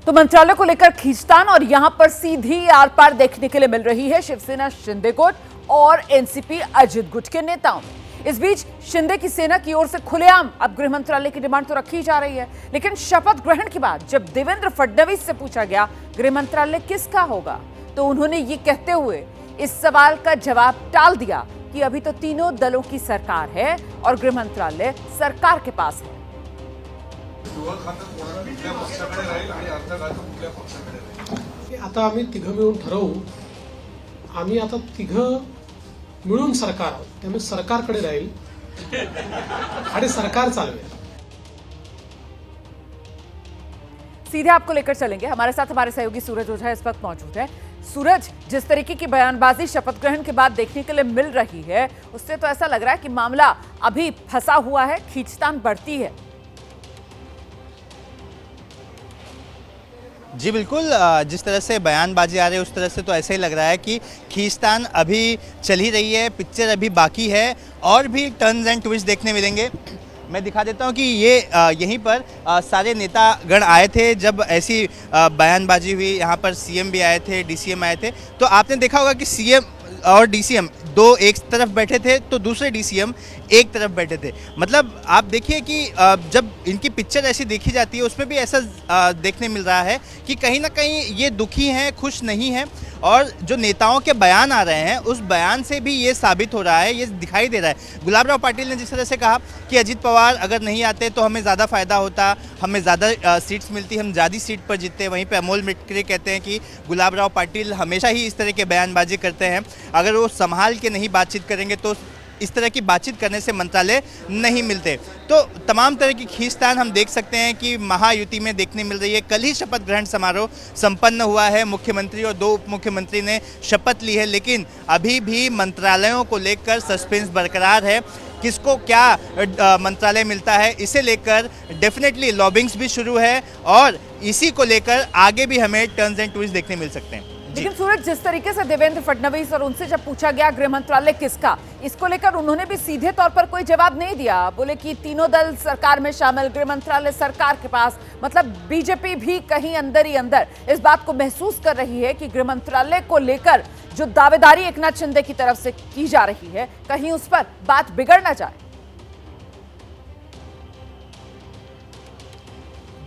तो मंत्रालय को लेकर खींचतान और यहां पर सीधी आर पार देखने के लिए मिल रही है शिवसेना शिंदे गुट और एनसीपी अजित गुट के नेताओं में। इस बीच शिंदे की सेना की ओर से खुलेआम अब गृह मंत्रालय की डिमांड तो रखी जा रही है, लेकिन शपथ ग्रहण के बाद जब देवेंद्र फडणवीस से पूछा गया गृह मंत्रालय किसका होगा, तो उन्होंने ये कहते हुए इस सवाल का जवाब टाल दिया कि अभी तो तीनों दलों की सरकार है और गृह मंत्रालय सरकार के पास है। आता आम्ही तिघं मिळून ठरवू, आम्ही आता तिघं मिळून सरकार आहोत, त्यामुळे सरकारकडे राहील आणि सरकार चालवेल। सीधे आपको लेकर चलेंगे, हमारे साथ हमारे सहयोगी सूरज ओझा इस वक्त मौजूद है। सूरज, जिस तरीके की बयानबाजी शपथ ग्रहण के बाद देखने के लिए मिल रही है, उससे तो ऐसा लग रहा है कि मामला अभी फंसा हुआ है, खींचतान बढ़ती है। जी बिल्कुल, जिस तरह से बयानबाजी आ रही है उस तरह से तो ऐसे ही लग रहा है कि खींचतान अभी चल ही रही है, पिक्चर अभी बाकी है और भी टर्न्स एंड ट्विस्ट देखने मिलेंगे। मैं दिखा देता हूं कि ये यहीं पर सारे नेतागण आए थे जब ऐसी बयानबाजी हुई। यहाँ पर सीएम भी आए थे, डीसीएम आए थे। तो आपने देखा होगा कि सीएम और डीसीएम दो एक तरफ बैठे थे तो दूसरे डीसीएम एक तरफ बैठे थे। मतलब आप देखिए कि जब इनकी पिक्चर ऐसी देखी जाती है उसमें भी ऐसा देखने मिल रहा है कि कहीं ना कहीं ये दुखी हैं, खुश नहीं हैं। और जो नेताओं के बयान आ रहे हैं उस बयान से भी ये साबित हो रहा है, ये दिखाई दे रहा है। गुलाब राव पाटिल ने जिस तरह से कहा कि अजित पवार अगर नहीं आते तो हमें ज़्यादा फायदा होता, हमें ज़्यादा सीट्स मिलती, हम ज़्यादा सीट पर जीतते। वहीं पे अमोल मिटकरी कहते हैं कि गुलाब राव पाटिल हमेशा ही इस तरह के बयानबाजी करते हैं, अगर वो संभाल के नहीं बातचीत करेंगे तो इस तरह की बातचीत करने से मंत्रालय नहीं मिलते। तो तमाम तरह की खींचतान हम देख सकते हैं कि महायुति में देखने मिल रही है। कल ही शपथ ग्रहण समारोह संपन्न हुआ है, मुख्यमंत्री और दो उप मुख्यमंत्री ने शपथ ली है, लेकिन अभी भी मंत्रालयों को लेकर सस्पेंस बरकरार है। किसको क्या मंत्रालय मिलता है इसे लेकर डेफिनेटली लॉबिंग्स भी शुरू है और इसी को लेकर आगे भी हमें टर्न्स एंड ट्विस्ट देखने मिल सकते हैं। लेकिन सूरज, जिस तरीके से देवेंद्र फडणवीस और उनसे जब पूछा गया गृह मंत्रालय किसका, इसको लेकर उन्होंने भी सीधे तौर पर कोई जवाब नहीं दिया। बोले कि तीनों दल सरकार में शामिल, गृह मंत्रालय सरकार के पास। मतलब बीजेपी भी कहीं अंदर ही अंदर इस बात को महसूस कर रही है कि गृह मंत्रालय को लेकर जो दावेदारी एकनाथ शिंदे की तरफ से की जा रही है, कहीं उस पर बात बिगड़ ना जाए।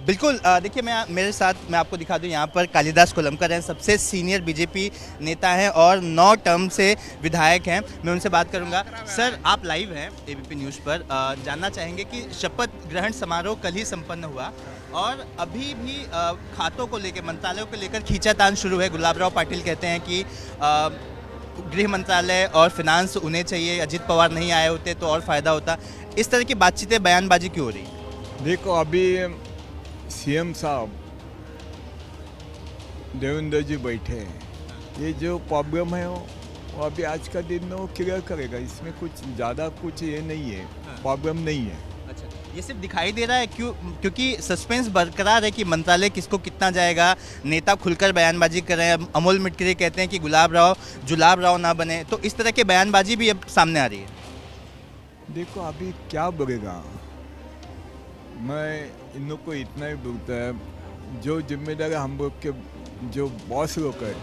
बिल्कुल, देखिए मेरे साथ मैं आपको दिखा दूं, यहाँ पर कालिदास कोलंबकर हैं, सबसे सीनियर बीजेपी नेता हैं और 9 टर्म से विधायक हैं। मैं उनसे बात करूंगा। सर, आप लाइव हैं एबीपी न्यूज़ पर, जानना चाहेंगे कि शपथ ग्रहण समारोह कल ही संपन्न हुआ और अभी भी खातों को लेकर, मंत्रालयों को लेकर खींचातान शुरू है। गुलाब राव पाटिल कहते हैं कि गृह मंत्रालय और फिनांस उन्हें चाहिए, अजित पवार नहीं आए होते तो और फ़ायदा होता। इस तरह की बातचीतें, बयानबाजी क्यों हो रही है? देखो, अभी सीएम साहब देवेंद्र जी बैठे हैं, ये जो प्रॉब्लम है वो अभी आज का दिन में वो क्लियर करेगा। इसमें कुछ ज़्यादा कुछ ये नहीं है, प्रॉब्लम नहीं है। अच्छा, ये सिर्फ दिखाई दे रहा है क्योंकि सस्पेंस बरकरार है कि मंत्रालय किसको कितना जाएगा। नेता खुलकर बयानबाजी कर रहे हैं। अमोल मिटकरी कहते हैं कि गुलाब राव ना बने, तो इस तरह के बयानबाजी भी अब सामने आ रही है। देखो, अभी क्या बोलेगा, मैं इन लोग को इतना ही बोलता है, जो जिम्मेदार हम लोग के जो बॉस लोग है,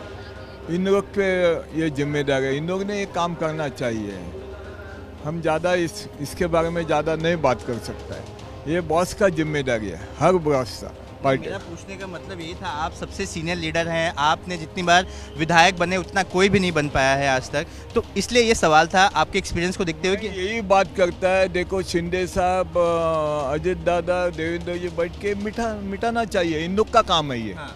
इन लोग पे ये जिम्मेदार है, इन लोग ने ये काम करना चाहिए। हम ज़्यादा इसके बारे में ज़्यादा नहीं बात कर सकता है, ये बॉस का जिम्मेदारी है, हर बॉस का। मेरा पूछने का मतलब यही था, आप सबसे सीनियर लीडर हैं, आपने जितनी बार विधायक बने उतना कोई भी नहीं बन पाया है आज तक, तो इसलिए ये सवाल था आपके एक्सपीरियंस को देखते हुए कि यही बात करता है। देखो, शिंदे साहब, अजित दादा, देवेंद्र जी बैठ के मिटाना चाहिए, इन लोग का काम है ये। हाँ।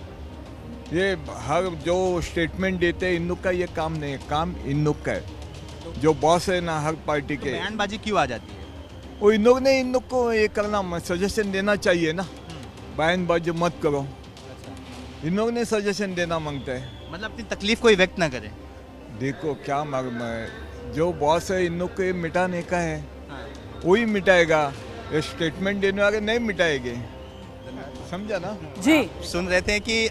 ये हर जो स्टेटमेंट देते हैं इन लोग का ये काम नहीं है, काम इन लोग का है, जो बॉस है ना हर पार्टी के। बयानबाजी क्यों आ जाती है? वो इन लोग को ये करना, सजेशन देना चाहिए ना, बयानबाजी मत करो। इन लोग ने सजेशन देना मांगता है, मतलब अपनी तकलीफ कोई व्यक्त ना करें। देखो क्या मालूम है, जो बॉस है इन लोग को ये मिटाने का है, हाँ। वही मिटाएगा, ये स्टेटमेंट देने वाले नहीं मिटाएंगे। समझा ना। जी सुन रहे थे कि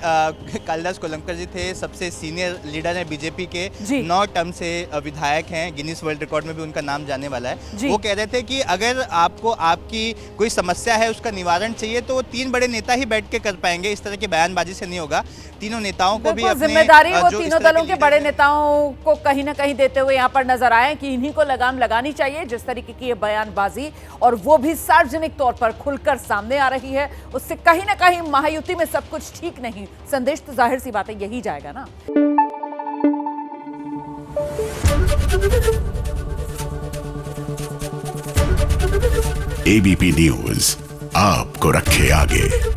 कालिदास कोलंबकर जी थे, सबसे सीनियर लीडर हैं बीजेपी के, जी। 9 टर्म से विधायक हैं, गिनीज वर्ल्ड रिकॉर्ड में भी उनका नाम जाने वाला है। जी। वो कह रहे थे कि अगर आपको आपकी कोई समस्या है, उसका निवारण चाहिए, तो वो 3 बड़े नेता ही बैठ के कर पाएंगे, इस तरह की बयानबाजी से नहीं होगा। तीनों नेताओं को भी बिल्कुल अपने जिम्मेदारी वो जो इस तीनों तरह दलों के लीडर बड़े हैं, नेताओं को कहीं ना कहीं देते हुए यहाँ पर नजर आए कि इन्हीं को लगाम लगानी चाहिए। जिस तरीके की ये बयानबाजी और वो भी सार्वजनिक तौर पर खुलकर सामने आ रही है, उससे कहीं ना कहीं महायुति में सब कुछ ठीक नहीं, संदेश तो जाहिर सी बात है यही जाएगा ना। एबीपी न्यूज आपको रखे आगे।